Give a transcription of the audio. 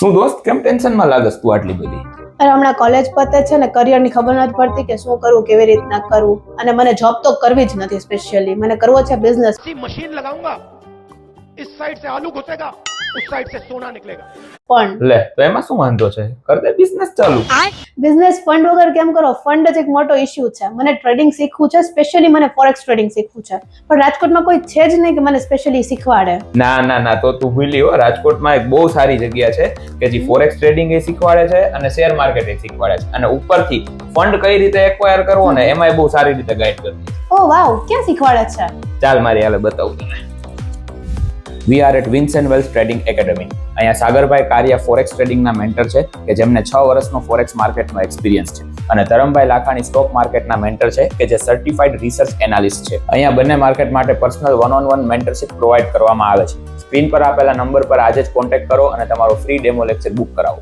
શું દોસ્ત કેમ ટેન્શનમાં લાગસ તું આટલી બધી? અરે હમણાં કોલેજ પતે છે ને કરિયરની ખબર નથી પડતી કે શું કરવું કેવી રીતના કરવું, અને મને જોબ તો કરવી જ નથી. સ્પેશિયલી મને કરવો છે બિઝનેસ. मशीन लगाऊंगा, इस साइड से आलू घुसेगा, उस साइड से सोना निकलेगा. પણ લે તો એમાં શું વાંધો છે, કર દે બિઝનેસ ચાલુ. બિઝનેસ ફંડ વગર કેમ કરો? ફંડ જ એક મોટો ઇશ્યુ છે. મને ટ્રેડિંગ શીખવું છે, સ્પેશિયલી મને ફોરેક્સ ટ્રેડિંગ શીખવું છે, પણ રાજકોટમાં કોઈ છે જ નહીં કે મને સ્પેશિયલી શીખવાડે. ના તો તું ભૂલી હો, રાજકોટમાં એક બહુ સારી જગ્યા છે કે જે ફોરેક્સ ટ્રેડિંગ એ શીખવાડે છે અને શેર માર્કેટ એ શીખવાડે છે, અને ઉપરથી ફંડ કઈ રીતે એક્વાયર કરવો ને એમાં બહુ સારી રીતે ગાઈડ કરે છે. ઓ વાવ, ક્યાં શીખવાડે છે? ચાલ મારી હાલે બતાવું તને. We are at wins and wealth trading academy. અહીંયા સાગરભાઈ કારિયા ફોરેક્સ ટ્રેડિંગના મેન્ટર છે કે જેમને 6 વર્ષનો ફોરેક્સ માર્કેટનો એક્સપિરિયન્સ છે, અને ધરમભાઈ લાખાણી સ્ટોક માર્કેટના મેન્ટર છે કે જે સર્ટિફાઈડ રિસર્ચ એનાલિસ્ટ છે. અહીંયા બંને માર્કેટ માટે પર્સનલ 1-on-1 મેન્ટરશિપ પ્રોવાઈડ કરવામાં આવે છે. સ્ક્રીન પર આપેલા નંબર પર આજે જ કોન્ટેક્ટ કરો અને તમારો ફ્રી ડેમો લેક્ચર બુક કરાવો.